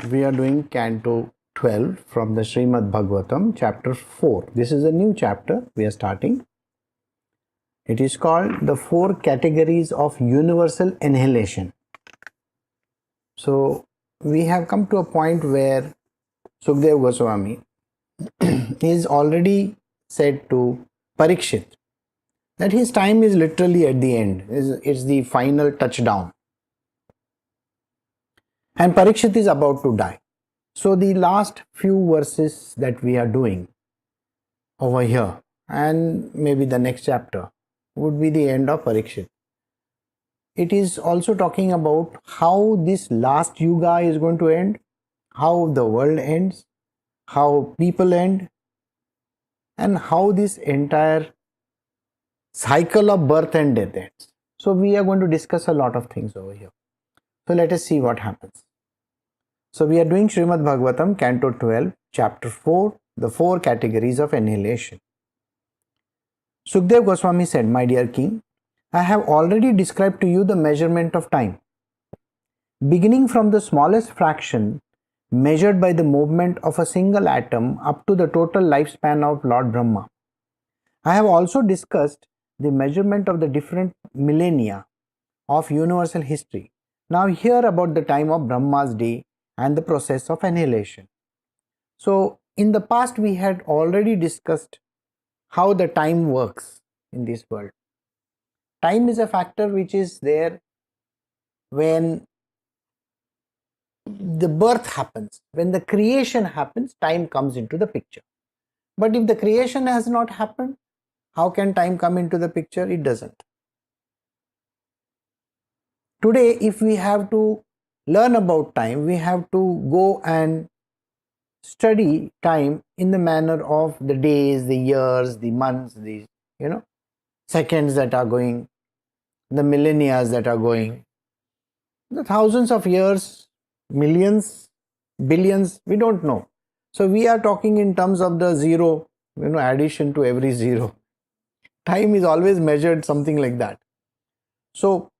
We are doing Canto 12 from the Srimad Bhagavatam, chapter 4. This is a new chapter we are starting. It is called the 4 categories of universal annihilation. So, we have come to a point where Sukdev Goswami is already said to Parikshit that his time is literally at the end, it's the final touchdown. And Parikshit is about to die. So the last few verses that we are doing over here and maybe the next chapter would be the end of Parikshit. It is also talking about how this last yuga is going to end, how the world ends, how people end, and how this entire cycle of birth and death ends. So we are going to discuss a lot of things over here. So let us see what happens. So we are doing Srimad Bhagavatam, Canto 12, Chapter 4, the 4 categories of annihilation. Sukdev Goswami said, "My dear king, I have already described to you the measurement of time. Beginning from the smallest fraction measured by the movement of a single atom up to the total lifespan of Lord Brahma. I have also discussed the measurement of the different millennia of universal history. Now hear about the time of Brahma's day and the process of annihilation." So in the past we had already discussed how the time works in this world. Time is a factor which is there when the birth happens, when the creation happens, time comes into the picture. But if the creation has not happened, how can time come into the picture? It doesn't. Today, if we have to learn about time, we have to go and study time in the manner of the days, the years, the months, the seconds that are going, the millennia that are going, the thousands of years, millions, billions, we don't know. So we are talking in terms of the zero, addition to every zero. Time is always measured something like that. So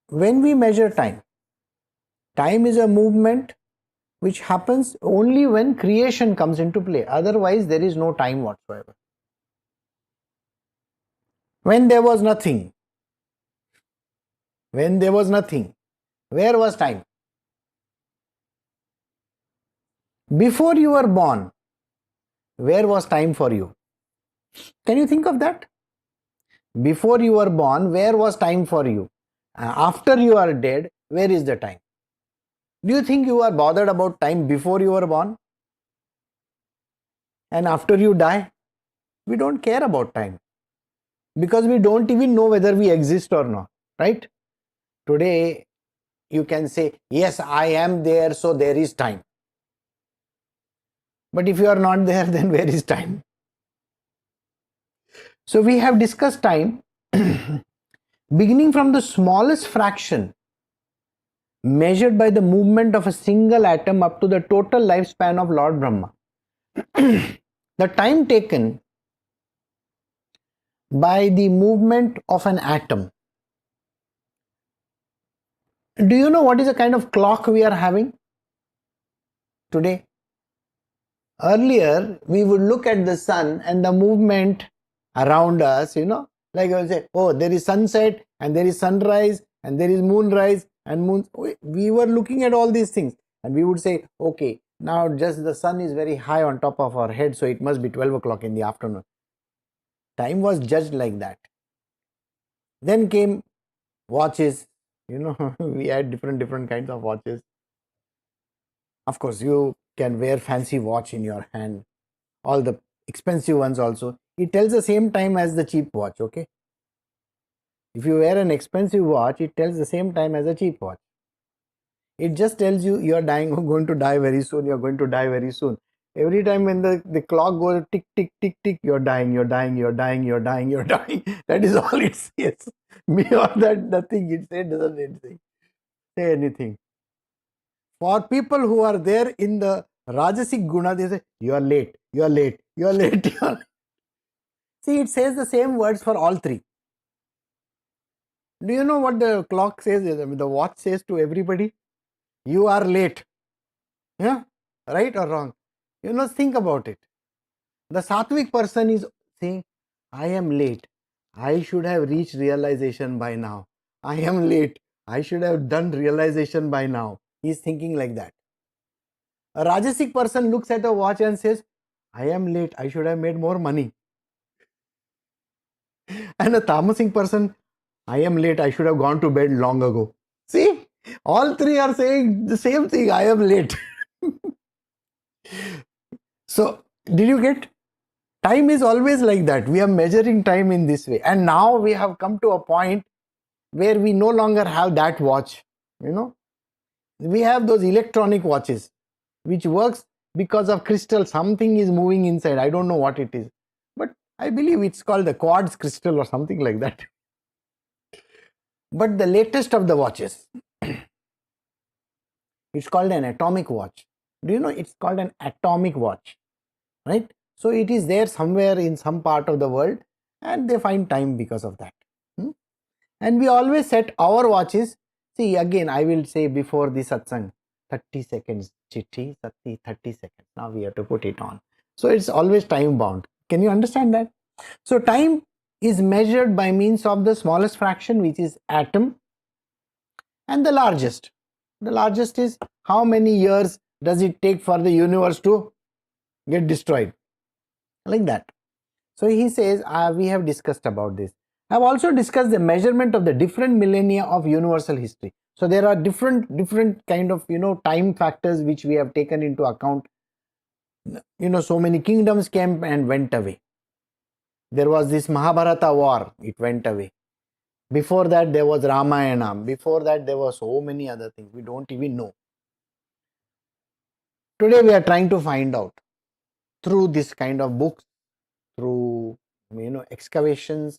when we measure time, time is a movement which happens only when creation comes into play. Otherwise, there is no time whatsoever. When there was nothing, where was time? Before you were born, where was time for you? Can you think of that? Before you were born, where was time for you? After you are dead, where is the time? Do you think you are bothered about time before you were born? And after you die? We don't care about time because we don't even know whether we exist or not, right? Today, you can say, yes, I am there, so there is time. But if you are not there, then where is time? So we have discussed time beginning from the smallest fraction measured by the movement of a single atom up to the total lifespan of Lord Brahma. The time taken by the movement of an atom. Do you know what is the kind of clock we are having today? Earlier, we would look at the sun and the movement around us, like I would say, oh, there is sunset and there is sunrise and there is moonrise and moon. We were looking at all these things and we would say, okay, now just the sun is very high on top of our head, so it must be 12 o'clock in the afternoon. Time was judged like that. Then came watches, we had different kinds of watches. Of course, you can wear fancy watch in your hand, all the expensive ones also. It tells the same time as the cheap watch, okay? If you wear an expensive watch, it tells the same time as a cheap watch. It just tells you are dying, going to die very soon, you're going to die very soon. Every time when the clock goes tick, tick, tick, tick, you're dying, you're dying, you're dying, you're dying, you're dying. That is all it says. Beyond that, nothing it says, doesn't say anything. For people who are there in the Rajasic Guna, they say, you are late, you are late, you are late, you are late. See, it says the same words for all three. Do you know what the clock says? The watch says to everybody? You are late. Yeah, right or wrong? Think about it. The sattvic person is saying, I am late. I should have reached realization by now. I am late. I should have done realization by now. He is thinking like that. A Rajasic person looks at a watch and says, I am late. I should have made more money. And a Tamasic person, I am late. I should have gone to bed long ago. See, all three are saying the same thing. I am late. So, did you get? Time is always like that. We are measuring time in this way. And now we have come to a point where we no longer have that watch. We have those electronic watches which works because of crystal. Something is moving inside. I don't know what it is, but I believe it's called the quartz crystal or something like that. But the latest of the watches, it's called an atomic watch. Do you know it's called an atomic watch, right? So it is there somewhere in some part of the world, and they find time because of that. And we always set our watches. See, again, I will say before the satsang, 30 seconds, chitti, 30 seconds. Now we have to put it on. So it's always time bound. Can you understand that? So time is measured by means of the smallest fraction, which is atom, and the largest. The largest is how many years does it take for the universe to get destroyed, like that. So he says, we have discussed about this. I have also discussed the measurement of the different millennia of universal history. So there are different kind of time factors which we have taken into account. So many kingdoms came and went away. There was this Mahabharata war, it went away. Before that there was Ramayana. Before that there were so many other things we don't even know. Today we are trying to find out through this kind of books, through excavations,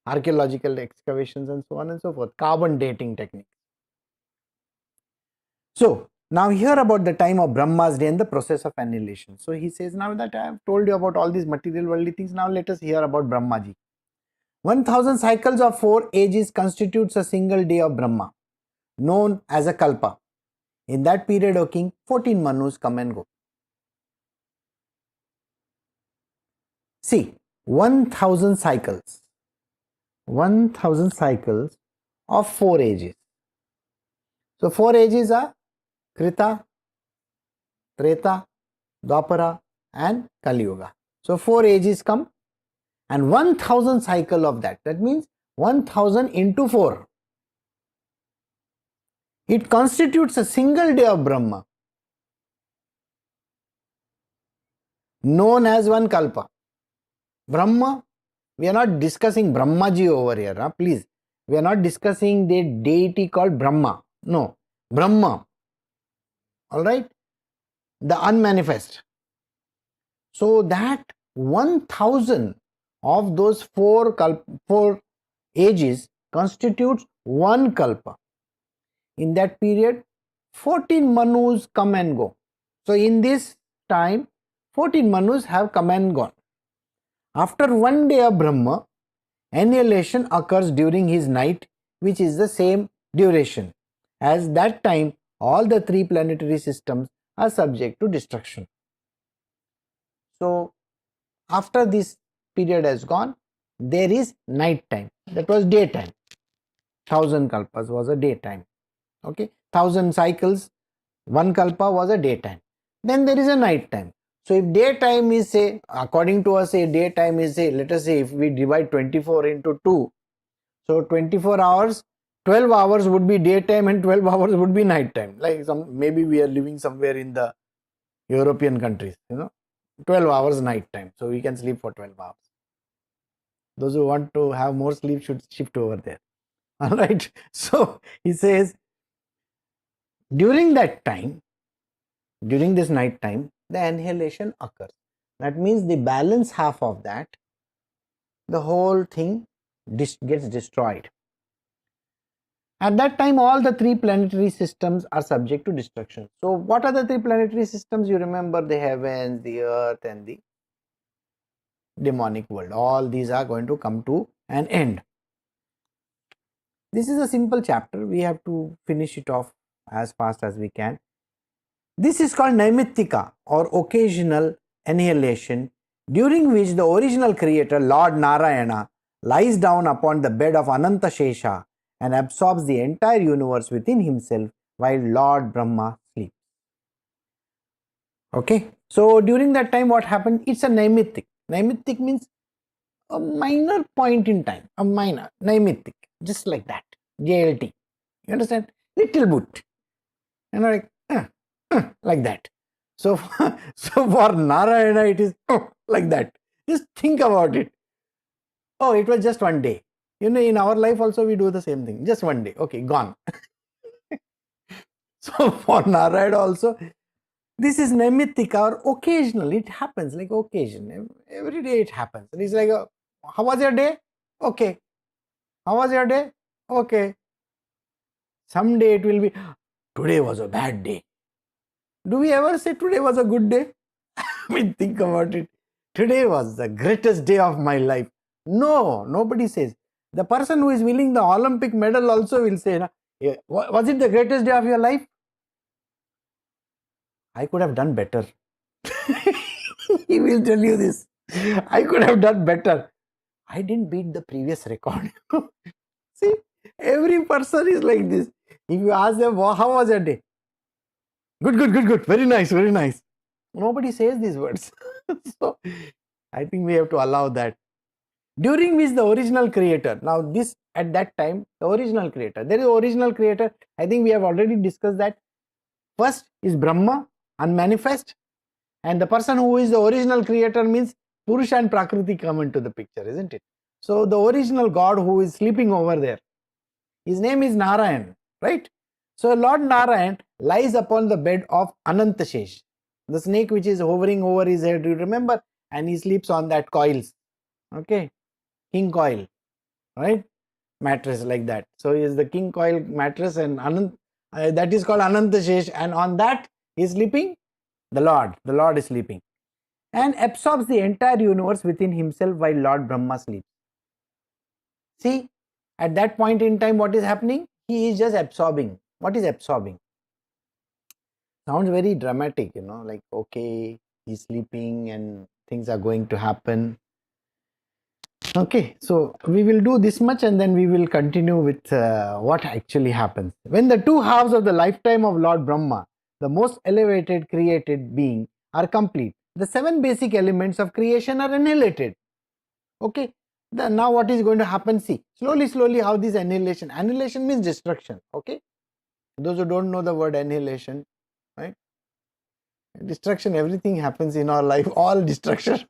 archaeological excavations, and so on and so forth, carbon dating techniques. So now hear about the time of Brahma's day and the process of annihilation. So he says, now that I have told you about all these material worldly things, now let us hear about Brahmaji. 1000 cycles of 4 ages constitutes a single day of Brahma, known as a kalpa. In that period, O king, 14 manus come and go. See, 1000 cycles. 1000 cycles of 4 ages. So 4 ages are Krita, Treta, Dwapara and Kali Yuga. So 4 ages come and 1000 cycle of that. That means 1000 into 4. It constitutes a single day of Brahma, known as one kalpa. Brahma, we are not discussing Brahmaji over here, please. We are not discussing the deity called Brahma. No, Brahma. Alright? The unmanifest. So that 1000 of those 4 ages constitutes one kalpa. In that period, 14 manus come and go. So in this time, 14 manus have come and gone. After one day of Brahma, annihilation occurs during his night, which is the same duration. As that time, all the 3 planetary systems are subject to destruction. So after this period has gone, there is night time. That was daytime. 1000 kalpas was a daytime. Okay, 1000 cycles, one kalpa was a daytime. Then there is a night time. So if daytime is, say, according to us, say daytime is, say, let us say if we divide 24 into 2, so 24 hours, 12 hours would be daytime and 12 hours would be night time. Like maybe we are living somewhere in the European countries, 12 hours night time. So we can sleep for 12 hours. Those who want to have more sleep should shift over there. All right. So he says, during that time, during this night time, the annihilation occurs. That means the balance half of that, the whole thing gets destroyed. At that time, all the 3 planetary systems are subject to destruction. So what are the 3 planetary systems? You remember the heavens, the earth and the demonic world. All these are going to come to an end. This is a simple chapter. We have to finish it off as fast as we can. This is called naimittika or occasional annihilation, during which the original creator, Lord Narayana, lies down upon the bed of Ananta Shesha and absorbs the entire universe within himself while Lord Brahma sleeps. Okay, so during that time what happened? It's a naimittic. Naimittic means a minor point in time, a minor naimittic, just like that. JLT. You understand? Little bit. Like that. So, so for Narayana, it is like that. Just think about it. Oh, it was just one day. In our life also we do the same thing. Just one day. Okay, gone. So for Narayana also, this is naimittika or occasional. It happens like occasion. Every day it happens. And it's like, how was your day? Okay. How was your day? Okay. Someday it will be, today was a bad day. Do we ever say today was a good day? I mean, think about it. Today was the greatest day of my life. No, nobody says. The person who is winning the Olympic medal also will say, was it the greatest day of your life? I could have done better. He will tell you this. I could have done better. I didn't beat the previous record. See, every person is like this. If you ask them, how was your day? Good. Very nice. Nobody says these words. So, I think we have to allow that. During which the original creator, now this at that time, the original creator, there is original creator. I think we have already discussed that. First is Brahma, unmanifest, and the person who is the original creator means Purusha and Prakriti come into the picture, isn't it? So the original God who is sleeping over there, his name is Narayan, right? So Lord Narayan lies upon the bed of Anantashesh, the snake which is hovering over his head, you remember? And he sleeps on that coils, okay, king coil, right? Mattress like that. So he is the king coil mattress, and that is called Anantashesh, and on that he is sleeping. The Lord is sleeping and absorbs the entire universe within himself while Lord Brahma sleeps. See, at that point in time, what is happening? He is just absorbing. What is absorbing? Sounds very dramatic, like, okay, he's sleeping and things are going to happen. Okay, so we will do this much and then we will continue with what actually happens. When the two halves of the lifetime of Lord Brahma, the most elevated created being, are complete, the 7 basic elements of creation are annihilated. Okay, now what is going to happen? See, slowly how this annihilation means destruction. Okay, those who don't know the word annihilation, right? Destruction, everything happens in our life, all destruction.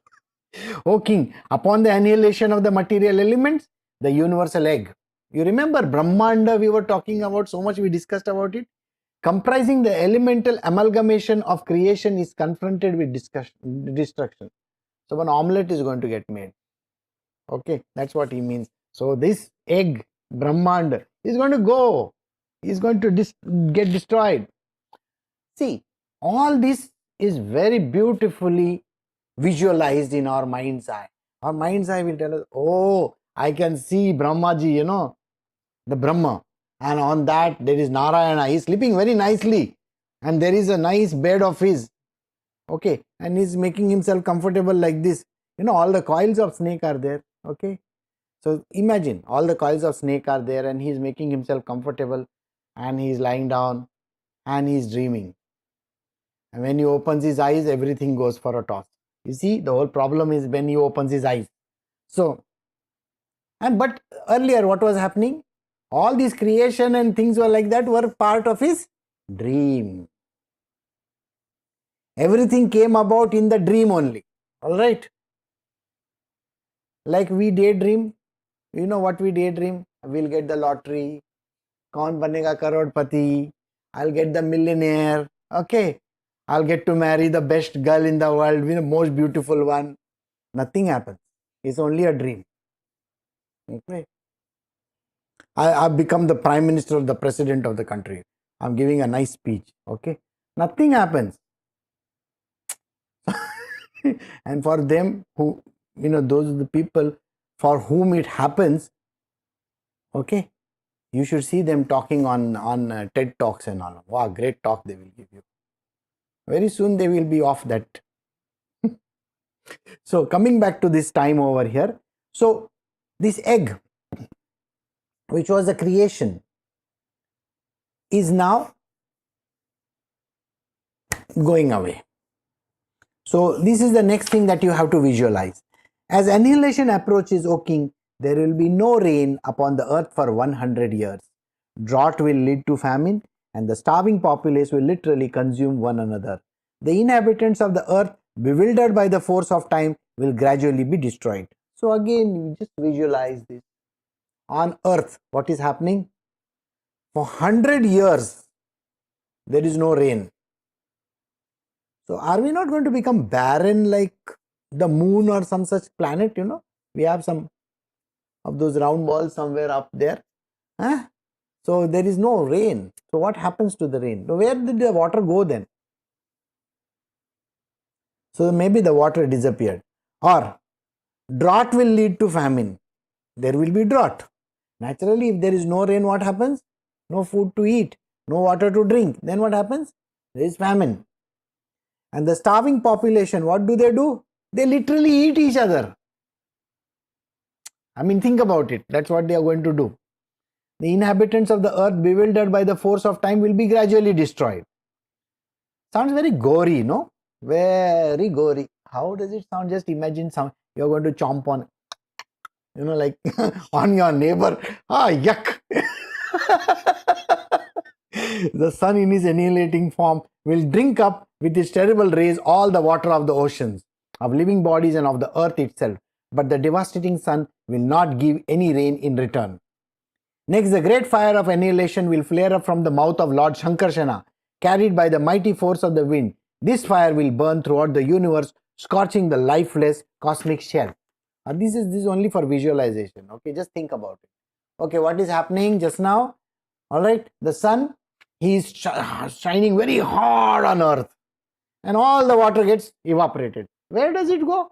O king, upon the annihilation of the material elements, the universal egg. You remember Brahmanda we were talking about, so much we discussed about it. Comprising the elemental amalgamation of creation is confronted with destruction. So an omelette is going to get made. Okay, that's what he means. So this egg, Brahmanda, is going to go. Is going to get destroyed. See, all this is very beautifully visualized in our mind's eye. Our mind's eye will tell us, oh, I can see Brahmaji, the Brahma. And on that there is Narayana. He is sleeping very nicely. And there is a nice bed of his. Okay. And he is making himself comfortable like this. All the coils of snake are there. Okay. So imagine all the coils of snake are there and he is making himself comfortable and he is lying down and he is dreaming. And when he opens his eyes, everything goes for a toss. You see, the whole problem is when he opens his eyes. So, but earlier what was happening? All these creation and things were like that were part of his dream. Everything came about in the dream only. Alright? Like we daydream. You know what we daydream? We'll get the lottery. Kaun banega karodpati. I'll get the millionaire. Okay. I'll get to marry the best girl in the world, the most beautiful one. Nothing happens. It's only a dream. Okay. I've become the prime minister or the president of the country. I'm giving a nice speech. Okay. Nothing happens. And for them who, those are the people for whom it happens. Okay. You should see them talking on TED Talks and all. Wow, great talk they will give you. Very soon they will be off that. So coming back to this time over here. So this egg, which was a creation, is now going away. So this is the next thing that you have to visualize. As annihilation approaches, O king, there will be no rain upon the earth for 100 years. Drought will lead to famine, and the starving populace will literally consume one another. The inhabitants of the earth, bewildered by the force of time, will gradually be destroyed. So again, you just visualize this. On earth, what is happening? For 100 years, there is no rain. So are we not going to become barren like the moon or some such planet? We have some of those round balls somewhere up there. So there is no rain. So what happens to the rain? So where did the water go then? So maybe the water disappeared. Or drought will lead to famine. There will be drought. Naturally, if there is no rain, what happens? No food to eat, no water to drink. Then what happens? There is famine. And the starving population, what do? They literally eat each other. I mean, think about it. That's what they are going to do. The inhabitants of the earth, bewildered by the force of time, will be gradually destroyed. Sounds very gory, no? Very gory. How does it sound? Just imagine you're going to chomp on, like on your neighbor. Yuck. The sun in his annihilating form will drink up with his terrible rays all the water of the oceans, of living bodies and of the earth itself. But the devastating sun will not give any rain in return. Next, the great fire of annihilation will flare up from the mouth of Lord Shankarsana, carried by the mighty force of the wind. This fire will burn throughout the universe, scorching the lifeless cosmic shell. This is only for visualization. Okay, just think about it. Okay, what is happening just now? All right, the sun, he is shining very hard on earth, and all the water gets evaporated. Where does it go?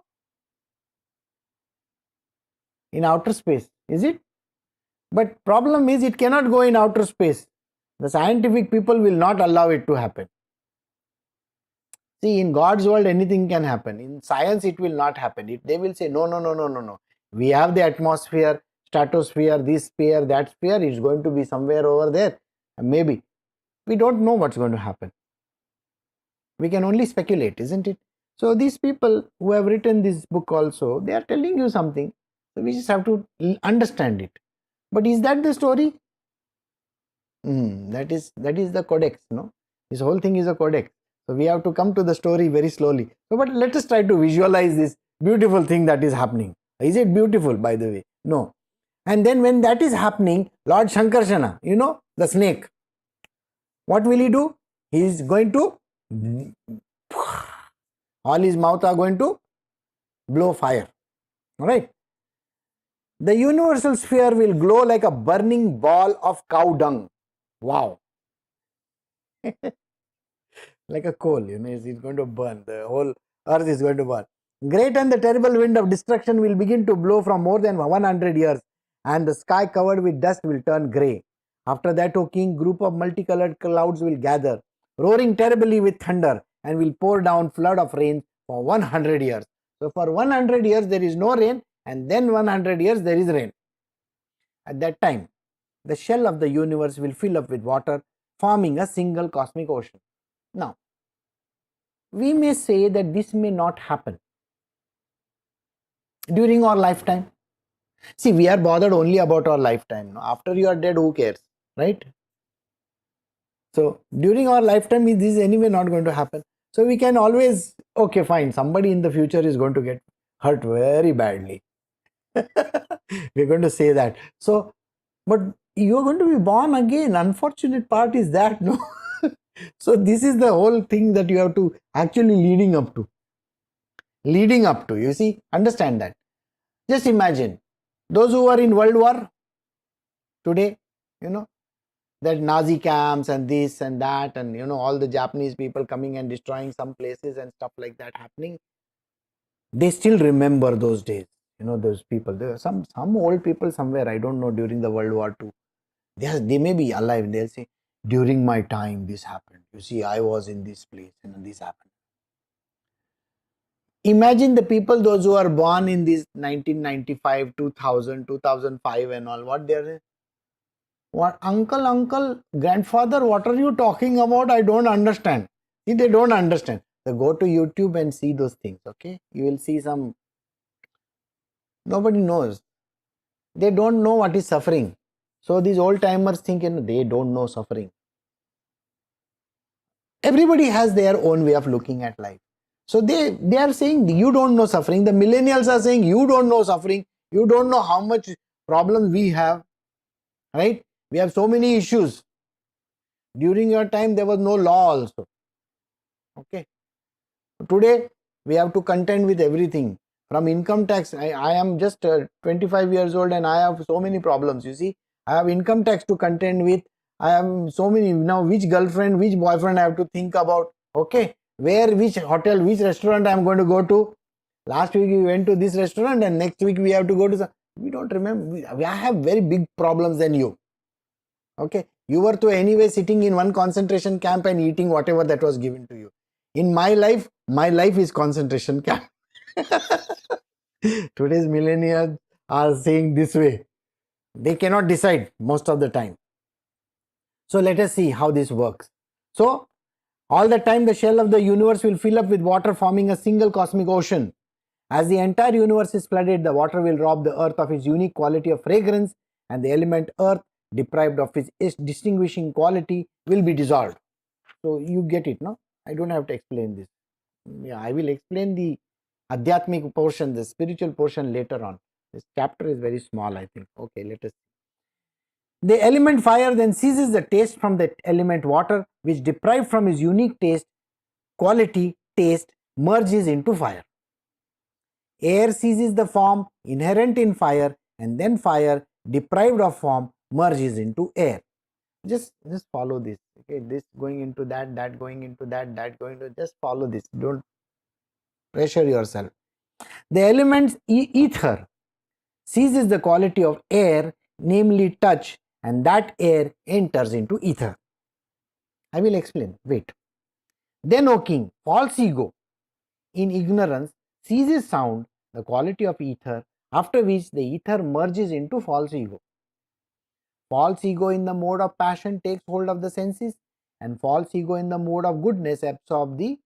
In outer space, is it? But problem is, it cannot go in outer space. The scientific people will not allow it to happen. See, in God's world, anything can happen. In science, it will not happen. They will say, no. We have the atmosphere, stratosphere, this sphere, that sphere. It's going to be somewhere over there. Maybe. We don't know what's going to happen. We can only speculate, isn't it? So these people who have written this book also, they are telling you something. So we just have to understand it. But is that the story? That is the codex, no? This whole thing is a codex. So we have to come to the story very slowly. So, but let us try to visualize this beautiful thing that is happening. Is it beautiful, by the way? No. And then when that is happening, Lord Shankarsana, the snake, what will he do? He is going to, all his mouth are going to blow fire. Alright. The universal sphere will glow like a burning ball of cow dung. Wow. Like a coal, it's going to burn. The whole earth is going to burn. Great and the terrible wind of destruction will begin to blow from more than 100 years, and the sky covered with dust will turn grey. After that, O king, group of multicolored clouds will gather, roaring terribly with thunder, and will pour down flood of rain for 100 years. So for 100 years there is no rain, and then 100 years there is rain. At that time, the shell of the universe will fill up with water, forming a single cosmic ocean. Now, we may say that this may not happen during our lifetime. See, we are bothered only about our lifetime. After you are dead, who cares, right? So, during our lifetime, this is anyway not going to happen. So, we can always, okay, fine, somebody in the future is going to get hurt very badly. We're going to say that. So, but you're going to be born again. Unfortunate part is that, no? So this is the whole thing that you have to actually leading up to. You see, understand that. Just imagine those who are in World War today, that Nazi camps and this and that, and all the Japanese people coming and destroying some places and stuff like that happening. They still remember those days. Those people. There are some old people somewhere, I don't know, during the World War II. They may be alive. They'll say, during my time this happened. You see, I was in this place and this happened. Imagine the people, those who are born in this 1995, 2000, 2005 and all, what they are. What, uncle, grandfather, what are you talking about? I don't understand. See, they don't understand. So go to YouTube and see those things, okay? You will see some, nobody knows. They don't know what is suffering. So these old timers think, they don't know suffering. Everybody has their own way of looking at life. So they are saying you don't know suffering. The millennials are saying you don't know suffering. You don't know how much problems we have, right? We have so many issues. During your time, there was no law also. Okay. Today, we have to contend with everything. From income tax, I am just 25 years old and I have so many problems. You see, I have income tax to contend with. I have so many, now which girlfriend, which boyfriend I have to think about. Okay, where, which hotel, which restaurant I am going to go to. Last week we went to this restaurant and next week we have to go to some, we don't remember. I have very big problems than you. Okay, you were to anyway sitting in one concentration camp and eating whatever that was given to you. In my life is concentration camp. Today's millennials are saying this way. They cannot decide most of the time. So let us see how this works. So all the time the shell of the universe will fill up with water, forming a single cosmic ocean. As the entire universe is flooded, the water will rob the earth of its unique quality of fragrance, and the element earth, deprived of its distinguishing quality, will be dissolved. So you get it, no? I don't have to explain this. Yeah, I will explain the Adhyatmic portion, the spiritual portion later on. This chapter is very small, I think. Okay, let us see. The element fire then seizes the taste from the element water, which, deprived from its unique taste, merges into fire. Air seizes the form inherent in fire, and then fire, deprived of form, merges into air. Just follow this. Okay, this going into that, that going into that, that going to, just follow this. Don't pressure yourself. The element ether seizes the quality of air, namely touch, and that air enters into ether. I will explain. Wait. Then, O king, false ego, in ignorance, seizes sound, the quality of ether, after which the ether merges into false ego. False ego in the mode of passion takes hold of the senses, and false ego in the mode of goodness absorbs the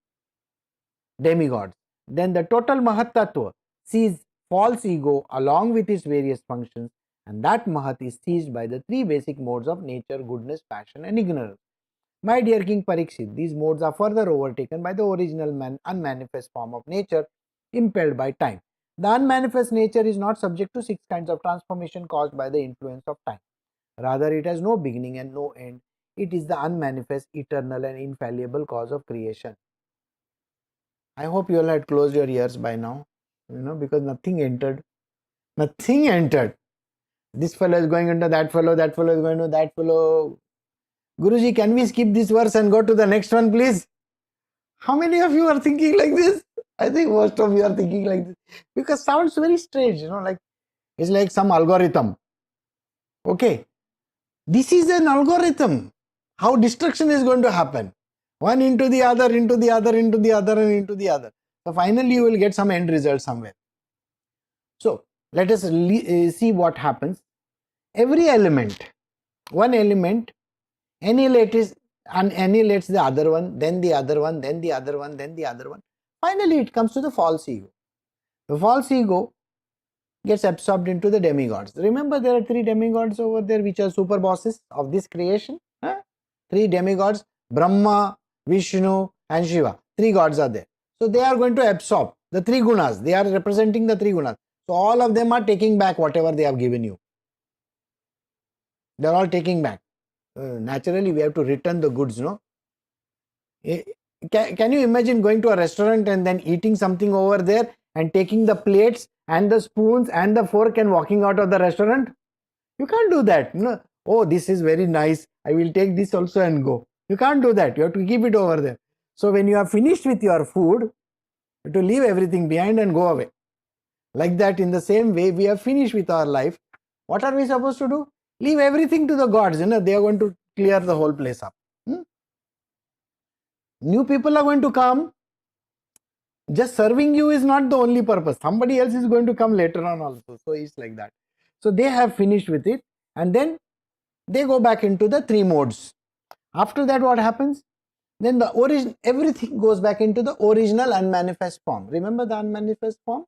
demigods. Then the total Mahatattva sees false ego along with its various functions, and that Mahat is seized by the three basic modes of nature, goodness, passion, and ignorance. My dear King Parikshit, these modes are further overtaken by the original unmanifest form of nature, impelled by time. The unmanifest nature is not subject to 6 kinds of transformation caused by the influence of time. Rather, it has no beginning and no end. It is the unmanifest, eternal, and infallible cause of creation. I hope you all had closed your ears by now, because nothing entered. Nothing entered. This fellow is going into that fellow is going to that fellow. Guruji, can we skip this verse and go to the next one, please? How many of you are thinking like this? I think most of you are thinking like this. Because sounds very strange, like it's like some algorithm. Okay. This is an algorithm. How destruction is going to happen. One into the other, into the other, into the other, and into the other. So finally you will get some end result somewhere. So let us see what happens. Every element, one element annihilates the other one, then the other one, then the other one, then the other one. Finally it comes to the false ego. The false ego gets absorbed into the demigods. Remember, there are 3 demigods over there which are super bosses of this creation. 3 demigods, Brahma, Vishnu and Shiva. 3 gods are there. So they are going to absorb the 3 gunas. They are representing the 3 gunas. So all of them are taking back whatever they have given you. They are all taking back. Naturally, we have to return the goods, no? Can you imagine going to a restaurant and then eating something over there and taking the plates and the spoons and the fork and walking out of the restaurant? You can't do that. Oh, this is very nice. I will take this also and go. You can't do that. You have to keep it over there. So when you are finished with your food, you have to leave everything behind and go away. Like that, in the same way, we are finished with our life. What are we supposed to do? Leave everything to the gods. They are going to clear the whole place up. New people are going to come. Just serving you is not the only purpose. Somebody else is going to come later on also. So it's like that. So they have finished with it, and then they go back into the three modes. After that, what happens? Then the origin, everything goes back into the original unmanifest form. Remember the unmanifest form?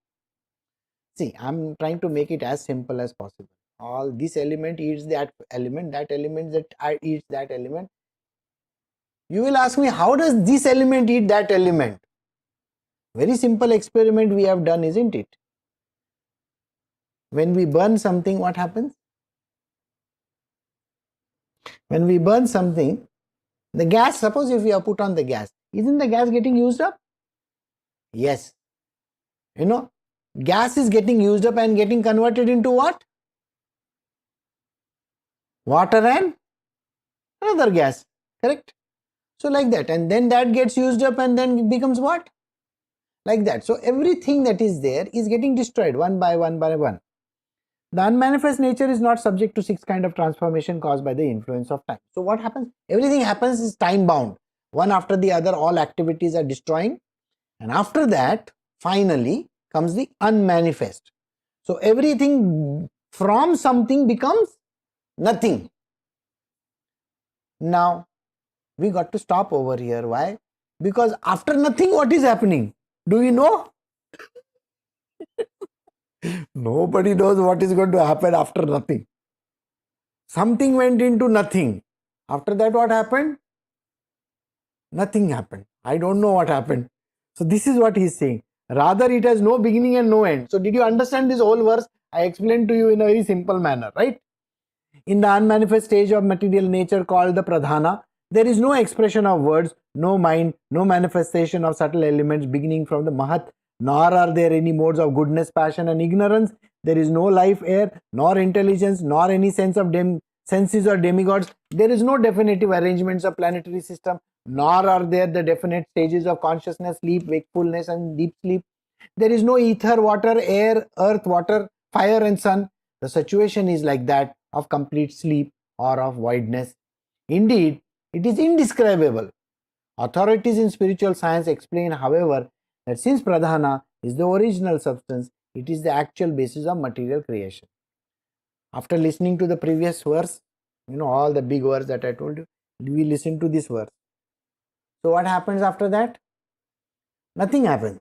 See, I'm trying to make it as simple as possible. All this element eats that element that eats that element. You will ask me, how does this element eat that element? Very simple experiment we have done, isn't it? When we burn something, what happens? When we burn something, the gas, suppose if we have put on the gas, isn't the gas getting used up? Yes. You know, gas is getting used up and getting converted into what? Water and another gas, correct? So like that, and then that gets used up and then becomes what? Like that. So everything that is there is getting destroyed one by one by one. The unmanifest nature is not subject to six kind of transformation caused by the influence of time. So what happens? Everything happens is time bound. One after the other, all activities are destroying, and after that, finally comes the unmanifest. So everything from something becomes nothing. Now we got to stop over here. Why? Because after nothing, what is happening? Do we know? Nobody knows what is going to happen after nothing. Something went into nothing. After that, what happened? Nothing happened. I don't know what happened. So this is what he is saying. Rather, it has no beginning and no end. So did you understand this whole verse? I explained to you in a very simple manner, right? In the unmanifest stage of material nature called the pradhana, there is no expression of words, no mind, no manifestation of subtle elements beginning from the mahat, nor are there any modes of goodness, passion and ignorance. There is no life, air, nor intelligence, nor any sense of senses or demigods. There is no definitive arrangements of planetary system, nor are there the definite stages of consciousness, sleep, wakefulness and deep sleep. There is no ether, water, air, earth, water, fire and sun. The situation is like that of complete sleep or of voidness. Indeed, it is indescribable. Authorities in spiritual science explain, however, that since pradhana is the original substance, it is the actual basis of material creation. After listening to the previous verse, all the big words that I told you, we listen to this verse. So what happens after that? Nothing happens.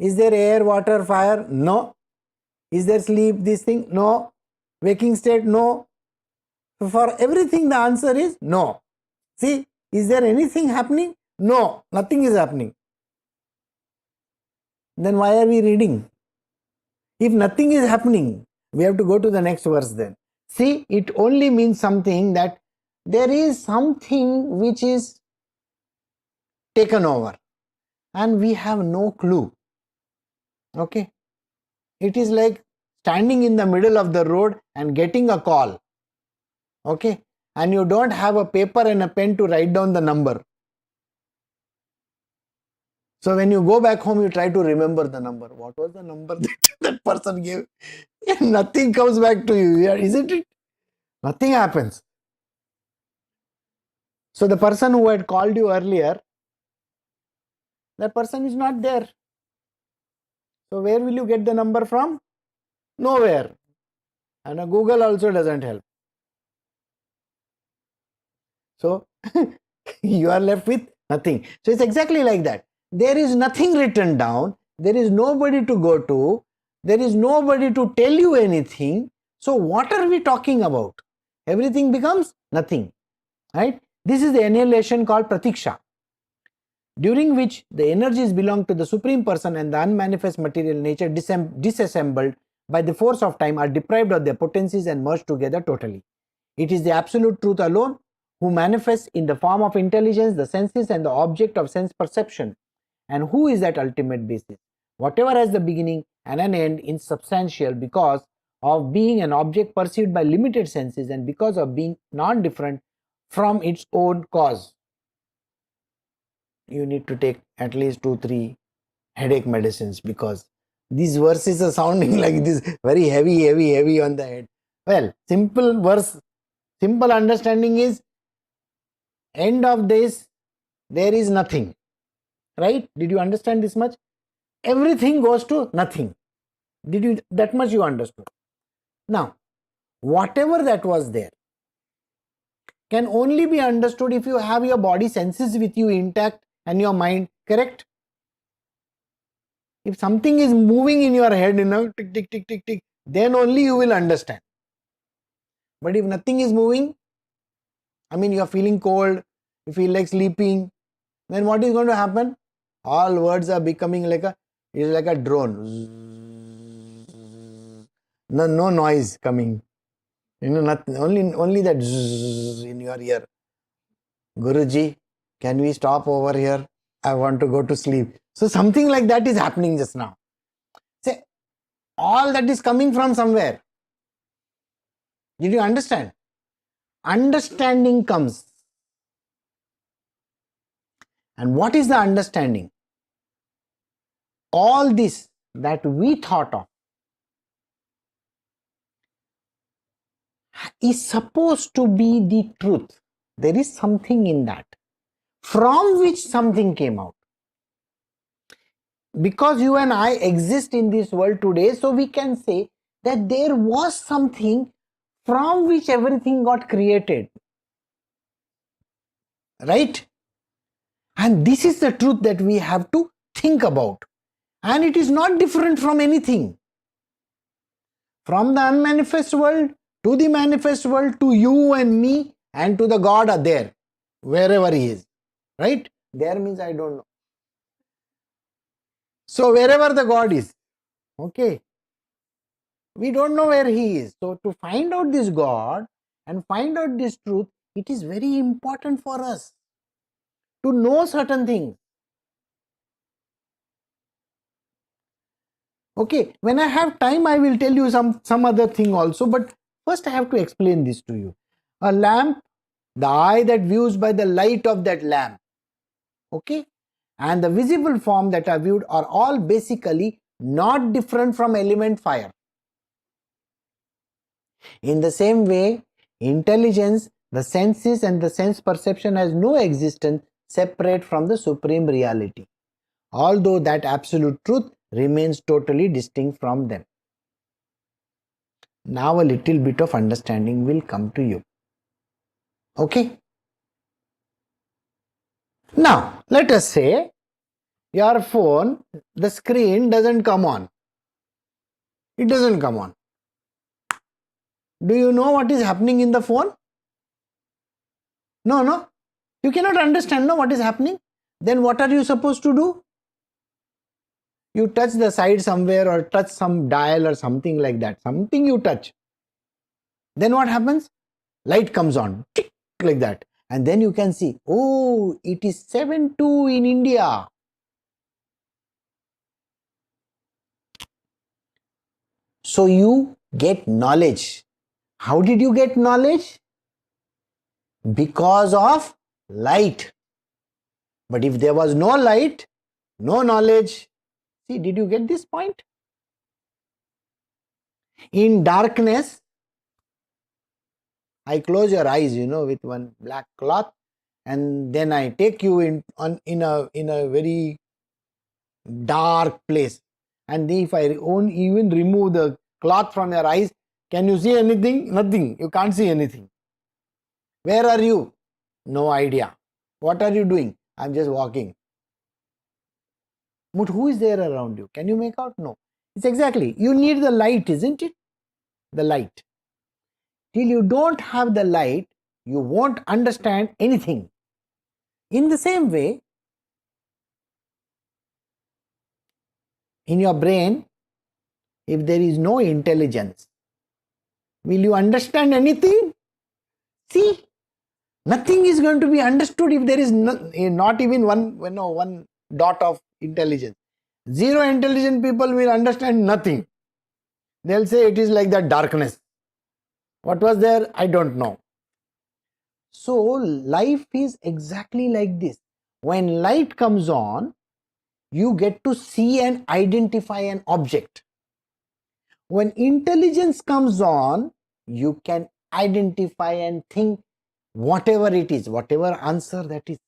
Is there air, water, fire? No. Is there sleep, this thing? No. Waking state? No. So for everything the answer is no. See, is there anything happening? No, nothing is happening. Then why are we reading? If nothing is happening, we have to go to the next verse then. See, it only means something, that there is something which is taken over and we have no clue. Okay. It is like standing in the middle of the road and getting a call. Okay. And you don't have a paper and a pen to write down the number. So when you go back home, you try to remember the number. What was the number that person gave? Nothing comes back to you, isn't it? Nothing happens. So the person who had called you earlier, that person is not there. So where will you get the number from? Nowhere. And a Google also doesn't help. So you are left with nothing. So it's exactly like that. There is nothing written down. There is nobody to go to. There is nobody to tell you anything. So what are we talking about? Everything becomes nothing. Right? This is the annihilation called pratiksha, during which the energies belong to the Supreme Person and the unmanifest material nature disassembled by the force of time are deprived of their potencies and merged together totally. It is the absolute truth alone who manifests in the form of intelligence, the senses and the object of sense perception, and who is that ultimate basis. Whatever has the beginning and an end is substantial because of being an object perceived by limited senses and because of being non-different from its own cause. You need to take at least 2-3 headache medicines, because these verses are sounding like this, very heavy on the head. Well, simple verse, simple understanding is End of this, there is nothing. Right? Did you understand this much? Everything goes to nothing. That much you understood? Now, whatever that was there can only be understood if you have your body senses with you intact and your mind correct. If something is moving in your head, tick, tick, tick, tick, tick, then only you will understand. But if nothing is moving, you are feeling cold, you feel like sleeping, then what is going to happen? All words are becoming like a drone. No noise coming. Nothing, only that zzz in your ear. Guruji, can we stop over here? I want to go to sleep. So something like that is happening just now. Say, all that is coming from somewhere. Did you understand? Understanding comes. And what is the understanding? All this that we thought of is supposed to be the truth. There is something in that from which something came out. Because you and I exist in this world today, so we can say that there was something from which everything got created. Right? And this is the truth that we have to think about. And it is not different from anything. From the unmanifest world to the manifest world, to you and me and to the God are there, wherever he is. Right? There means I don't know. So wherever the God is, okay, we don't know where he is. So to find out this God and find out this truth, it is very important for us to know certain things. Okay, when I have time, I will tell you some other thing also, but first I have to explain this to you. A lamp, the eye that views by the light of that lamp, okay, and the visible form that are viewed are all basically not different from element fire. In the same way, intelligence, the senses and the sense perception has no existence separate from the supreme reality, although that absolute truth remains totally distinct from them. Now a little bit of understanding will come to you. Okay? Now, let us say your phone, the screen doesn't come on. It doesn't come on. Do you know what is happening in the phone? No. You cannot understand what is happening. Then what are you supposed to do? You touch the side somewhere or touch some dial or something like that. Something you touch. Then what happens? Light comes on. Tick, like that. And then you can see, oh, it is 7:02 in India. So you get knowledge. How did you get knowledge? Because of light. But if there was no light, no knowledge. See, did you get this point? In darkness, I close your eyes, with one black cloth, and then I take you in a very dark place. And if I even remove the cloth from your eyes, can you see anything? Nothing. You can't see anything. Where are you? No idea. What are you doing? I'm just walking. But who is there around you? Can you make out? No. It's exactly. You need the light, isn't it? The light. Till you don't have the light, you won't understand anything. In the same way, in your brain, if there is no intelligence, will you understand anything? See, nothing is going to be understood if there is not even one dot of intelligence. Zero intelligent people will understand nothing. They'll say it is like that darkness. What was there? I don't know. So life is exactly like this. When light comes on, you get to see and identify an object. When intelligence comes on, you can identify and think whatever it is, whatever answer that is.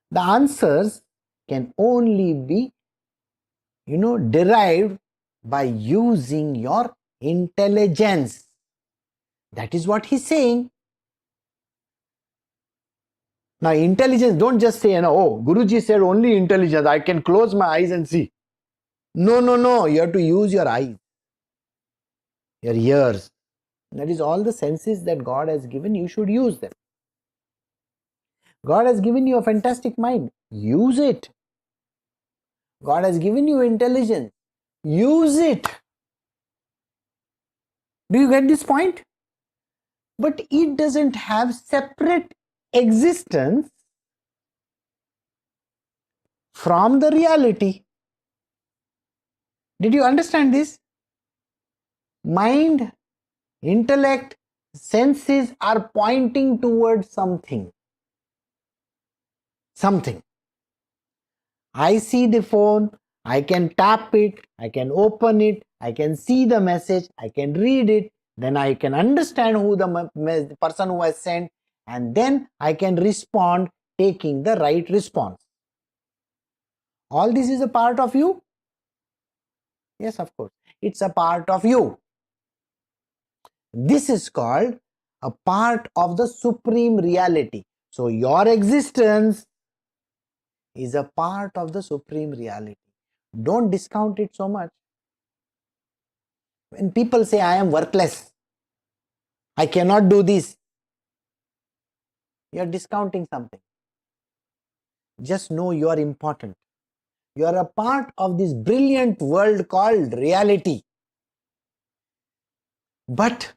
The answers can only be, derived by using your intelligence. That is what he's saying. Now, intelligence, don't just say, oh, Guruji said only intelligence, I can close my eyes and see. No, you have to use your eyes, your ears. That is all the senses that God has given, you should use them. God has given you a fantastic mind, use it. God has given you intelligence, use it. Do you get this point? But it doesn't have separate existence from the reality. Did you understand this? Mind, intellect, senses are pointing towards something. I see the phone, I can tap it, I can open it, I can see the message, I can read it, then I can understand who the person who has sent, and then I can respond taking the right response. All this is a part of you? Yes, of course. It's a part of you. This is called a part of the supreme reality. So your existence is a part of the supreme reality. Don't discount it so much. When people say, I am worthless, I cannot do this, you are discounting something. Just know you are important. You are a part of this brilliant world called reality. But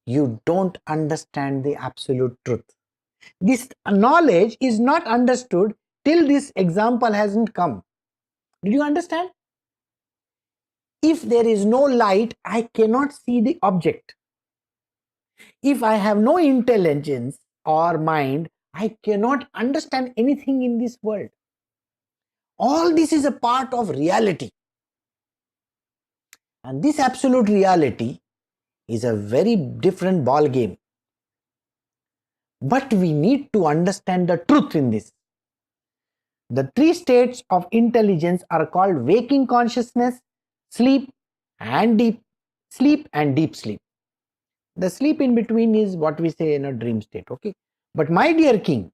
you don't understand the absolute truth. This knowledge is not understood till this example hasn't come. Did you understand? If there is no light, I cannot see the object. If I have no intelligence or mind, I cannot understand anything in this world. All this is a part of reality. And this absolute reality is a very different ball game. But we need to understand the truth in this. The three states of intelligence are called waking consciousness, sleep and deep sleep. The sleep in between is what we say in a dream state. Okay. But my dear king,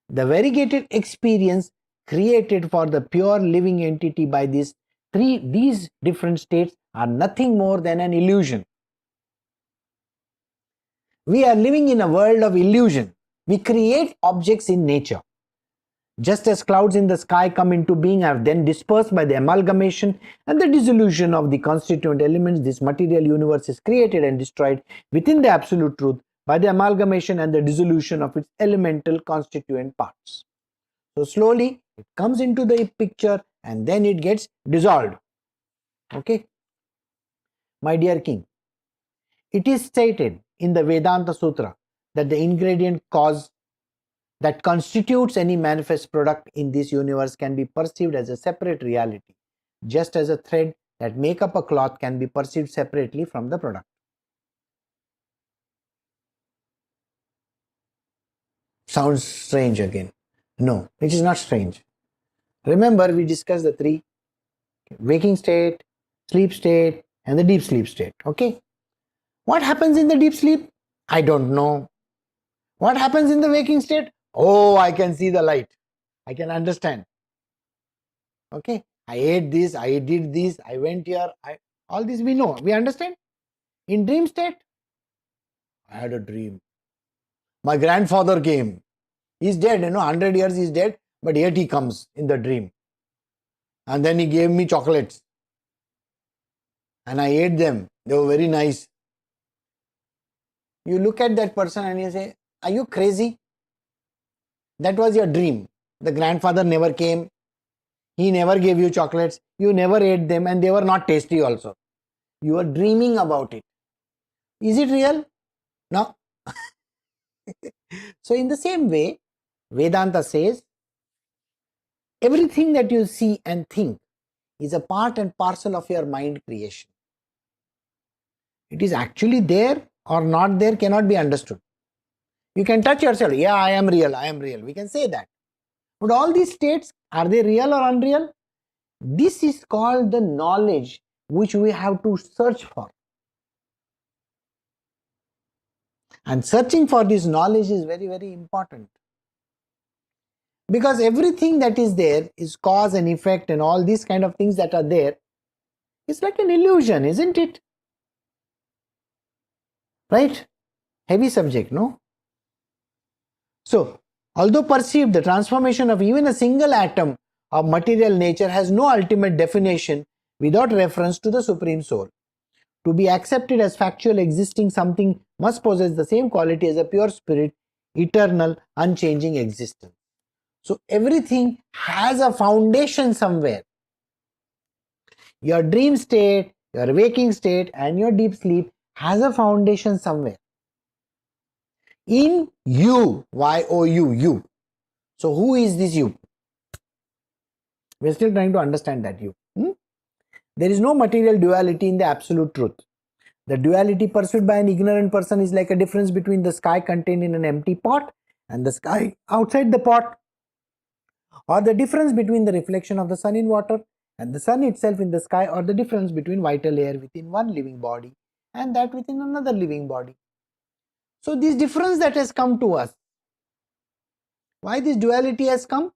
the variegated experience created for the pure living entity by these different states are nothing more than an illusion. We are living in a world of illusion. We create objects in nature. Just as clouds in the sky come into being are then dispersed by the amalgamation and the dissolution of the constituent elements, this material universe is created and destroyed within the absolute truth by the amalgamation and the dissolution of its elemental constituent parts. So slowly it comes into the picture and then it gets dissolved. Okay. My dear king, it is stated in the Vedanta Sutra that the ingredient cause that constitutes any manifest product in this universe can be perceived as a separate reality, just as a thread that make up a cloth can be perceived separately from the product. Sounds strange again. No, it is not strange. Remember, we discussed the three: waking state, sleep state, and the deep sleep state. Okay. What happens in the deep sleep? I don't know. What happens in the waking state? Oh, I can see the light. I can understand. Okay. I ate this, I did this, I went here. All this we know. We understand. In dream state, I had a dream. My grandfather came. He's dead, 100 years he's dead, but yet he comes in the dream. And then he gave me chocolates. And I ate them. They were very nice. You look at that person and you say, are you crazy? That was your dream. The grandfather never came. He never gave you chocolates. You never ate them and they were not tasty also. You are dreaming about it. Is it real? No. So in the same way, Vedanta says, everything that you see and think is a part and parcel of your mind creation. It is actually there or not there cannot be understood. You can touch yourself, yeah, I am real, I am real. We can say that. But all these states, are they real or unreal? This is called the knowledge which we have to search for. And searching for this knowledge is very, very important. Because everything that is there is cause and effect and all these kind of things that are there. It's like an illusion, isn't it? Right? Heavy subject, no? So, although perceived, the transformation of even a single atom of material nature has no ultimate definition without reference to the Supreme Soul. To be accepted as factual existing, something must possess the same quality as a pure spirit, eternal, unchanging existence. So, everything has a foundation somewhere. Your dream state, your waking state, and your deep sleep has a foundation somewhere. In you, Y-O-U, you. So who is this you? We are still trying to understand that you. There is no material duality in the absolute truth. The duality pursued by an ignorant person is like a difference between the sky contained in an empty pot and the sky outside the pot, or the difference between the reflection of the sun in water and the sun itself in the sky, or the difference between vital air within one living body and that within another living body. So this difference that has come to us, why this duality has come?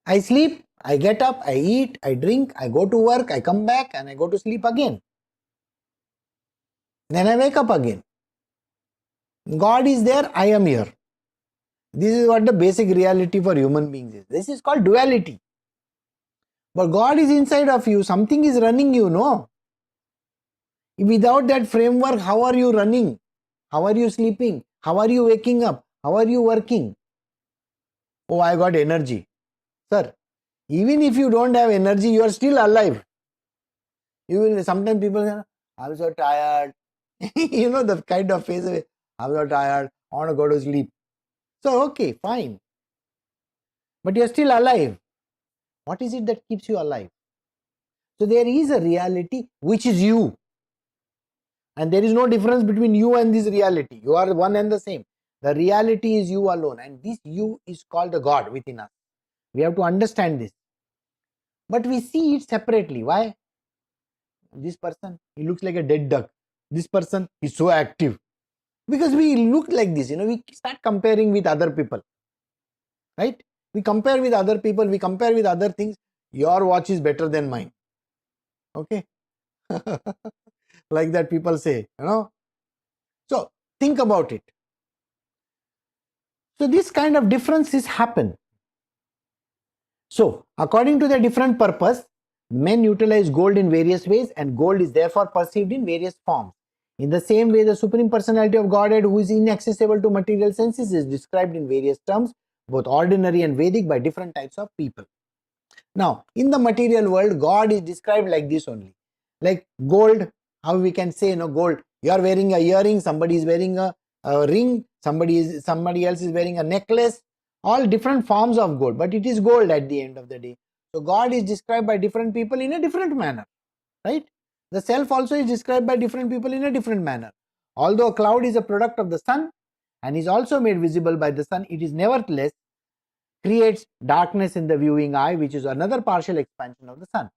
I sleep, I get up, I eat, I drink, I go to work, I come back and I go to sleep again. Then I wake up again. God is there, I am here. This is what the basic reality for human beings is. This is called duality. But God is inside of you, something is running you, no? Without that framework, how are you running? How are you sleeping? How are you waking up? How are you working? Oh, I got energy. Sir, even if you don't have energy, you are still alive. You will, sometimes people say, I'm so tired. You know the kind of face, I'm so tired, I want to go to sleep. So, okay, fine. But you are still alive. What is it that keeps you alive? So, there is a reality which is you. And there is no difference between you and this reality. You are one and the same. The reality is you alone. And this you is called the God within us. We have to understand this. But we see it separately. Why? This person, he looks like a dead duck. This person is so active. Because we look like this, we start comparing with other people. Right? We compare with other people, we compare with other things. Your watch is better than mine. Okay? Like that people say, So, think about it. So, this kind of differences happen. So, according to their different purpose, men utilize gold in various ways and gold is therefore perceived in various forms. In the same way, the Supreme Personality of Godhead, who is inaccessible to material senses, is described in various terms, both ordinary and Vedic, by different types of people. Now, in the material world, God is described like this only. Like gold, how we can say, gold. You are wearing a earring, somebody is wearing a ring, somebody else is wearing a necklace. All different forms of gold, but it is gold at the end of the day. So God is described by different people in a different manner, right? The self also is described by different people in a different manner. Although a cloud is a product of the sun and is also made visible by the sun, it is nevertheless creates darkness in the viewing eye, which is another partial expansion of the sun.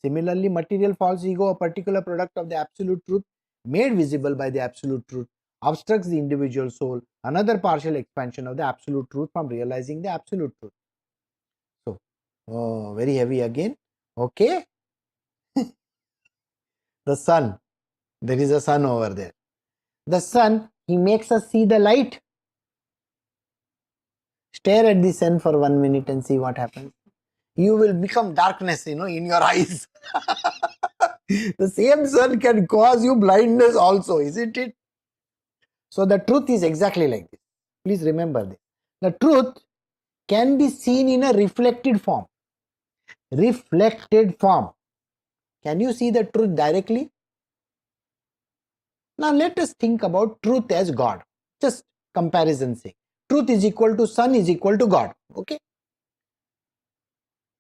Similarly, material false ego, a particular product of the absolute truth made visible by the absolute truth, obstructs the individual soul, another partial expansion of the absolute truth, from realizing the absolute truth. So, very heavy again. Okay. The sun. There is a sun over there. The sun, he makes us see the light. Stare at the sun for 1 minute and see what happens. You will become darkness, in your eyes. The same sun can cause you blindness also, isn't it? So the truth is exactly like this. Please remember this. The truth can be seen in a reflected form. Reflected form. Can you see the truth directly? Now let us think about truth as God. Just comparison sake. Truth is equal to sun is equal to God. Okay.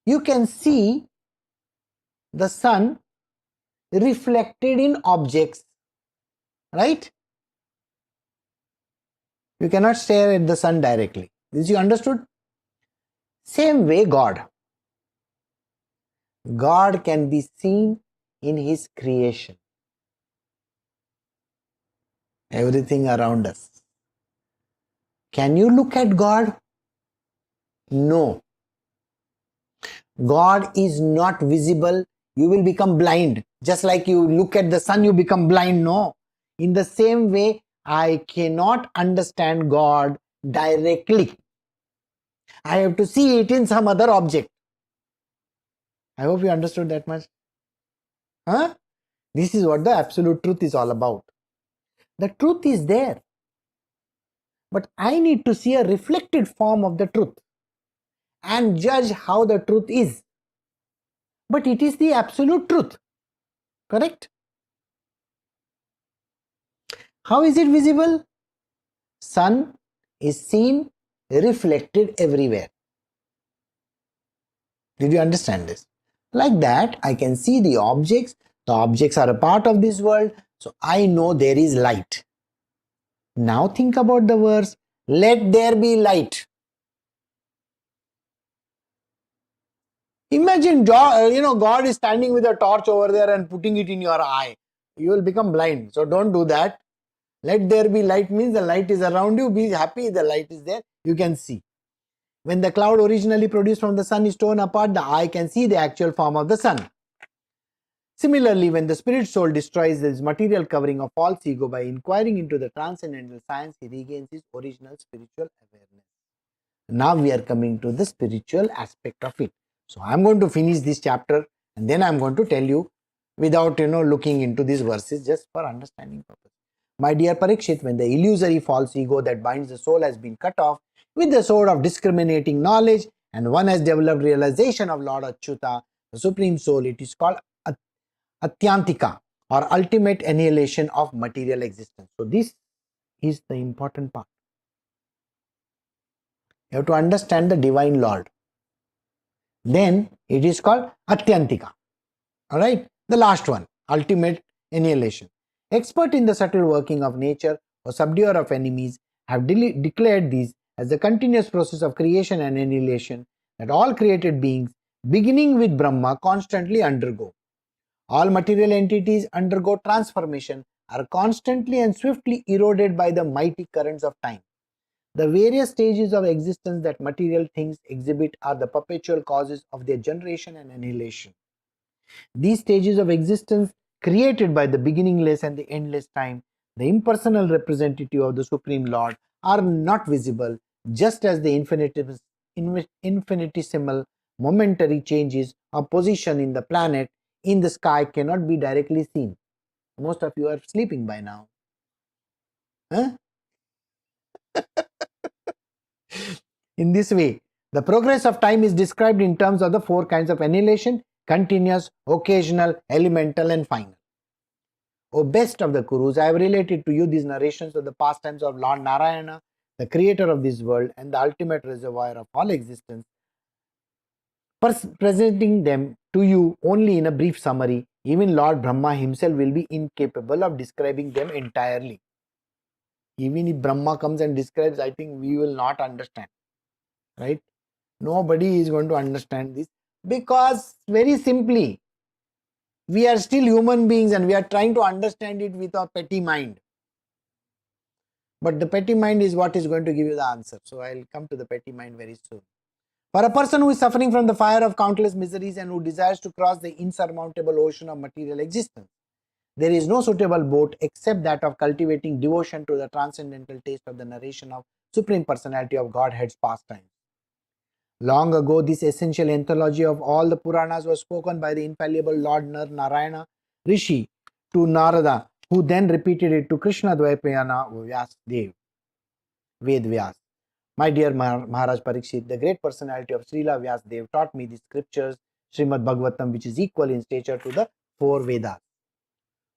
You can see the sun reflected in objects. Right? You cannot stare at the sun directly. This you understood? Same way God. God can be seen in His creation. Everything around us. Can you look at God? No. God is not visible. You will become blind. Just like you look at the sun, you become blind. No. In the same way, I cannot understand God directly. I have to see it in some other object. I hope you understood that much. Huh? This is what the absolute truth is all about. The truth is there. But I need to see a reflected form of the truth and judge how the truth is. But it is the absolute truth. Correct? How is it visible? Sun is seen reflected everywhere. Did you understand this? Like that, I can see the objects. The objects are a part of this world. So I know there is light. Now think about the verse, let there be light. Imagine, God is standing with a torch over there and putting it in your eye. You will become blind. So don't do that. Let there be light means the light is around you. Be happy the light is there. You can see. When the cloud originally produced from the sun is torn apart, the eye can see the actual form of the sun. Similarly, when the spirit soul destroys this material covering of false ego by inquiring into the transcendental science, he regains his original spiritual awareness. Now we are coming to the spiritual aspect of it. So I am going to finish this chapter and then I am going to tell you without looking into these verses, just for understanding purpose. My dear Parikshit, when the illusory false ego that binds the soul has been cut off with the sword of discriminating knowledge and one has developed realization of Lord Achyuta, the Supreme Soul, it is called Atyantika or ultimate annihilation of material existence. So this is the important part. You have to understand the Divine Lord. Then it is called Atyantika. Alright, the last one, ultimate annihilation. Expert in the subtle working of nature or subduer of enemies have declared these as the continuous process of creation and annihilation that all created beings, beginning with Brahma, constantly undergo. All material entities undergo transformation, are constantly and swiftly eroded by the mighty currents of time. The various stages of existence that material things exhibit are the perpetual causes of their generation and annihilation. These stages of existence, created by the beginningless and the endless time, the impersonal representative of the Supreme Lord, are not visible, just as the infinitesimal momentary changes of position in the planet in the sky cannot be directly seen. Most of you are sleeping by now. Huh? In this way, the progress of time is described in terms of the four kinds of annihilation: continuous, occasional, elemental, and final. O best of the Kurus, I have related to you these narrations of the pastimes of Lord Narayana, the creator of this world and the ultimate reservoir of all existence, presenting them to you only in a brief summary. Even Lord Brahma himself will be incapable of describing them entirely. Even if Brahma comes and describes, I think we will not understand. Right? Nobody is going to understand this because, very simply, we are still human beings and we are trying to understand it with our petty mind. But the petty mind is what is going to give you the answer. So I will come to the petty mind very soon. For a person who is suffering from the fire of countless miseries and who desires to cross the insurmountable ocean of material existence, there is no suitable boat except that of cultivating devotion to the transcendental taste of the narration of Supreme Personality of Godhead's pastimes. Long ago, this essential anthology of all the Puranas was spoken by the infallible Lord Narayana Rishi to Narada, who then repeated it to Krishna Dvaipayana Vyasdev, Ved Vyas. My dear Maharaj Parikshit, the great personality of Srila Vyasdev taught me the scriptures, Srimad Bhagavatam, which is equal in stature to the four Vedas.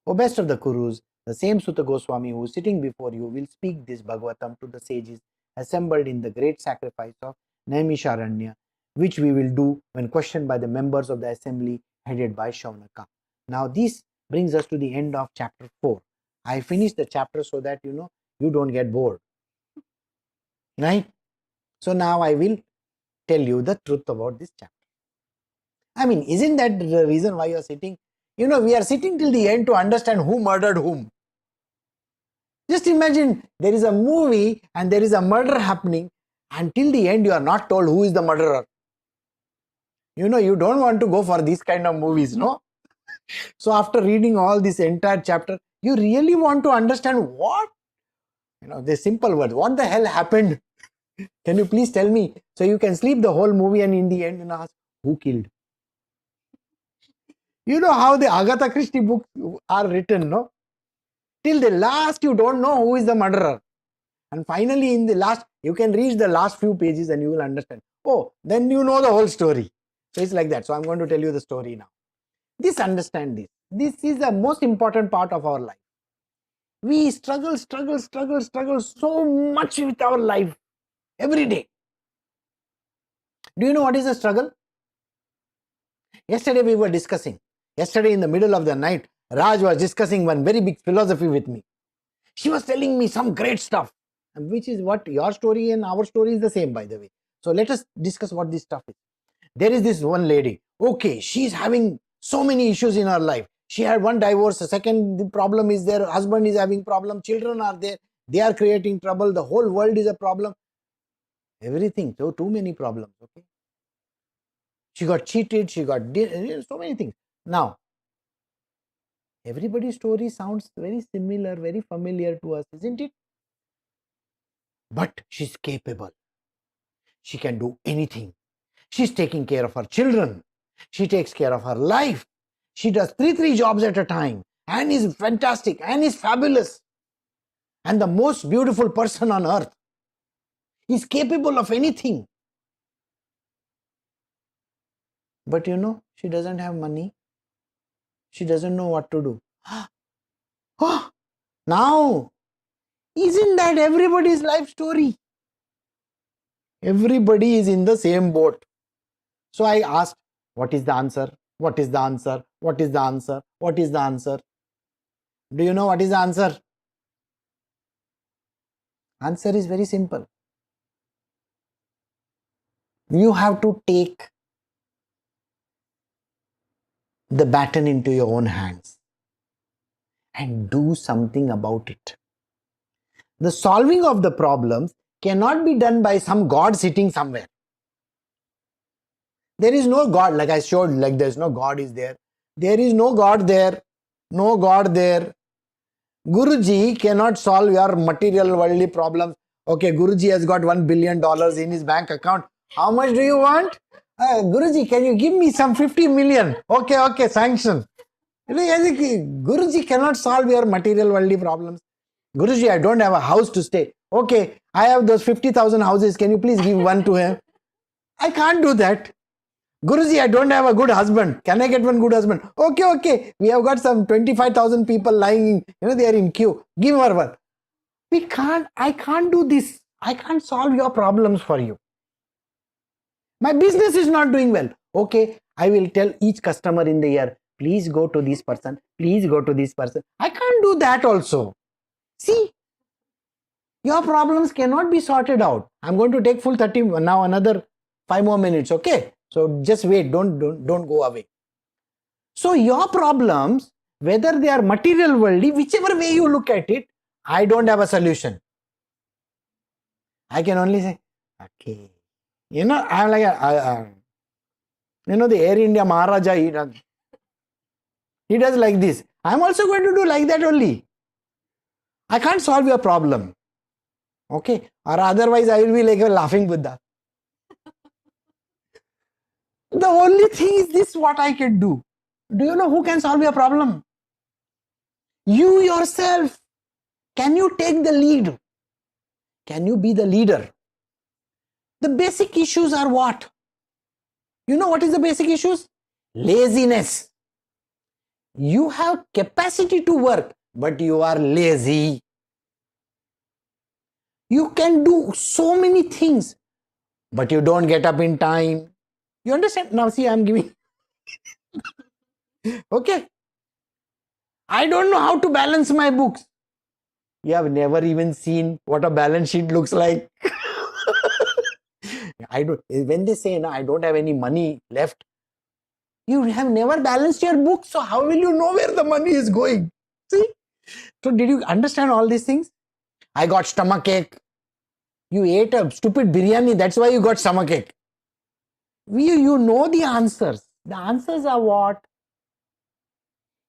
O best of the Kurus, the same Sutta Goswami who is sitting before you will speak this Bhagavatam to the sages assembled in the great sacrifice of Naimisharanya, which we will do when questioned by the members of the assembly headed by Shaunaka. Now this brings us to the end of chapter 4. I finish the chapter so that you don't get bored. Right? So now I will tell you the truth about this chapter. I mean, isn't that the reason why you are sitting? We are sitting till the end to understand who murdered whom. Just imagine there is a movie and there is a murder happening, and till the end you are not told who is the murderer. You don't want to go for these kind of movies, no? So after reading all this entire chapter, you really want to understand what? The simple words. What the hell happened? Can you please tell me? So you can sleep the whole movie and in the end, ask, who killed? You know how the Agatha Christie books are written, no? Till the last, you don't know who is the murderer. And finally, in the last, you can reach the last few pages and you will understand. Oh, then you know the whole story. So it's like that. So I'm going to tell you the story now. Understand this. This is the most important part of our life. We struggle so much with our life every day. Do you know what is the struggle? Yesterday we were discussing. Yesterday in the middle of the night, Raj was discussing one very big philosophy with me. She was telling me some great stuff, which is what your story and our story is the same, by the way. So let us discuss what this stuff is. There is this one lady. Okay, she's having so many issues in her life. She had one divorce. The second problem is their husband is having problem. Children are there. They are creating trouble. The whole world is a problem. Everything. So too many problems. Okay. She got cheated. She got so many things. Now, everybody's story sounds very similar, very familiar to us, isn't it? But she's capable. She can do anything. She's taking care of her children. She takes care of her life. She does three jobs at a time and is fantastic and is fabulous and the most beautiful person on earth. Is capable of anything. But she doesn't have money. She doesn't know what to do. Now, isn't that everybody's life story? Everybody is in the same boat. So I asked, what is the answer? What is the answer? What is the answer? What is the answer? Do you know what is the answer? Answer is very simple. You have to take the baton into your own hands and do something about it. The solving of the problems cannot be done by some God sitting somewhere. There is no God, like I showed, like there's no God is there. There is no God there. No God there. Guruji cannot solve your material worldly problems. Okay, Guruji has got $1 billion in his bank account. How much do you want? Guruji, can you give me some 50 million? Okay, sanction. Guruji cannot solve your material worldly problems. Guruji, I don't have a house to stay. Okay, I have those 50,000 houses. Can you please give one to him? I can't do that. Guruji, I don't have a good husband. Can I get one good husband? Okay. We have got some 25,000 people lying, they are in queue. Give her one. I can't do this. I can't solve your problems for you. My business is not doing well. Okay, I will tell each customer in the year, please go to this person. Please go to this person. I can't do that also. See, your problems cannot be sorted out. I'm going to take full 30 now, another 5 more minutes. Okay. So just wait, don't go away. So your problems, whether they are material worldly, whichever way you look at it, I don't have a solution. I can only say, okay. I'm like, the Air India Maharaja, he does like this. I'm also going to do like that only. I can't solve your problem. Okay. Or otherwise I will be like a laughing Buddha. The only thing is this, what I can do. Do you know who can solve your problem? You yourself. Can you take the lead? Can you be the leader? The basic issues are what? You know what is the basic issues? Laziness. You have capacity to work, but you are lazy. You can do so many things, but you don't get up in time. You understand? Now see, I'm giving. Okay. I don't know how to balance my books. You have never even seen what a balance sheet looks like. I don't. When they say, "No, I don't have any money left," you have never balanced your books, so how will you know where the money is going? See? So did you understand all these things? I got stomach ache. You ate a stupid biryani, that's why you got stomach ache. You know the answers. The answers are what?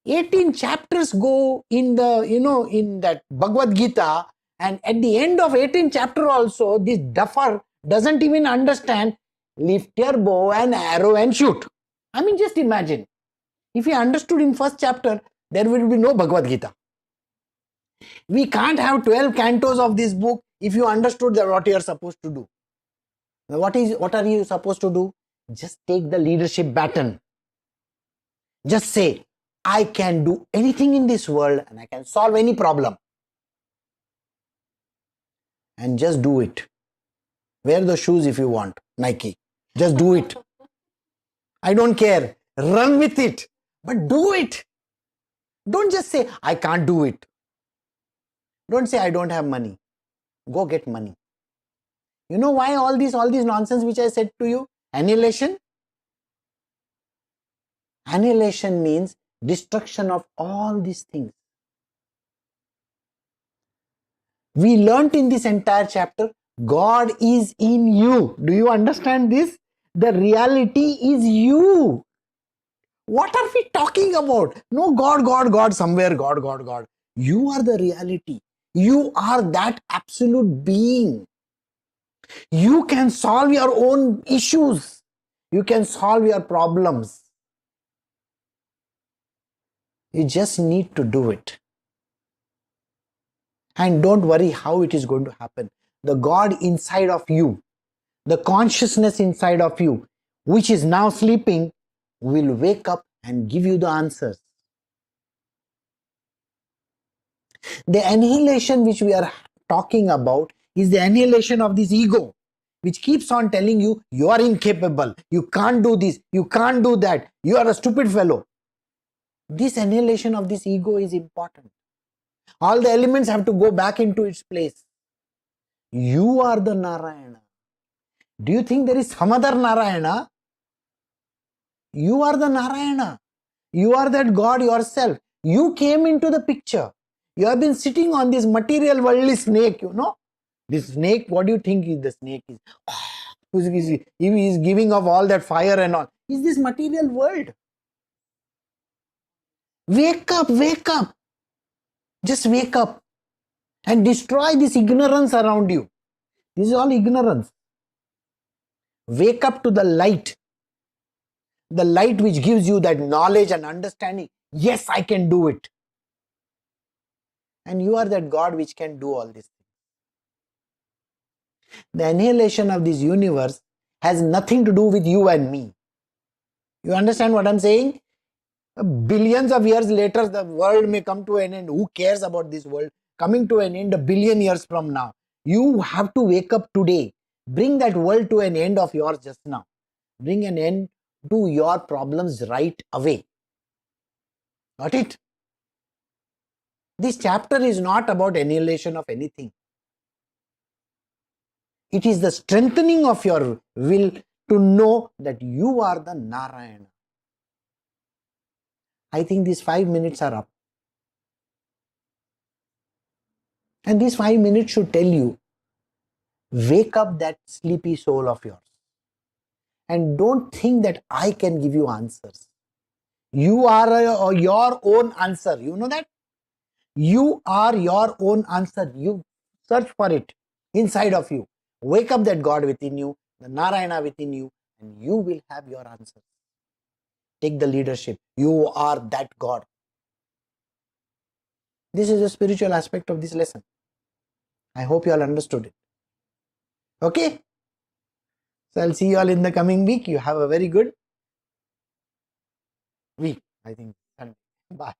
18 chapters go in in that Bhagavad Gita, and at the end of 18 chapter also, this duffer doesn't even understand lift your bow and arrow and shoot. I mean, just imagine. If he understood in first chapter, there will be no Bhagavad Gita. We can't have 12 cantos of this book if you understood that what you are supposed to do. What are you supposed to do? Just take the leadership baton. Just say, I can do anything in this world and I can solve any problem. And just do it. Wear the shoes if you want, Nike. Just do it. I don't care. Run with it. But do it. Don't just say, I can't do it. Don't say, I don't have money. Go get money. You know why all these nonsense which I said to you? Annihilation? Annihilation means destruction of all these things. We learnt in this entire chapter, God is in you. Do you understand this? The reality is you. What are we talking about? No God, somewhere, God. You are the reality. You are that absolute being. You can solve your own issues. You can solve your problems. You just need to do it. And don't worry how it is going to happen. The God inside of you, the consciousness inside of you, which is now sleeping, will wake up and give you the answers. The annihilation which we are talking about is the annihilation of this ego, which keeps on telling you, you are incapable, you can't do this, you can't do that, you are a stupid fellow. This annihilation of this ego is important. All the elements have to go back into its place. You are the Narayana. Do you think there is some other Narayana? You are the Narayana. You are that God yourself. You came into the picture. You have been sitting on this material worldly snake, This snake, what do you think is the snake is? He is giving off all that fire and all. Is this material world? Wake up, wake up. Just wake up and destroy this ignorance around you. This is all ignorance. Wake up to the light which gives you that knowledge and understanding. Yes, I can do it. And you are that God which can do all this. The annihilation of this universe has nothing to do with you and me. You understand what I'm saying? Billions of years later, the world may come to an end. Who cares about this world coming to an end a billion years from now? You have to wake up today. Bring that world to an end of yours just now. Bring an end to your problems right away. Got it? This chapter is not about annihilation of anything. It is the strengthening of your will to know that you are the Narayana. I think these 5 minutes are up. And these 5 minutes should tell you, wake up that sleepy soul of yours. And don't think that I can give you answers. You are your own answer. You know that? You are your own answer. You search for it inside of you. Wake up that God within you, the Narayana within you, and you will have your answers. Take the leadership. You are that God. This is the spiritual aspect of this lesson. I hope you all understood it. Okay? So I'll see you all in the coming week. You have a very good week, I think. Bye.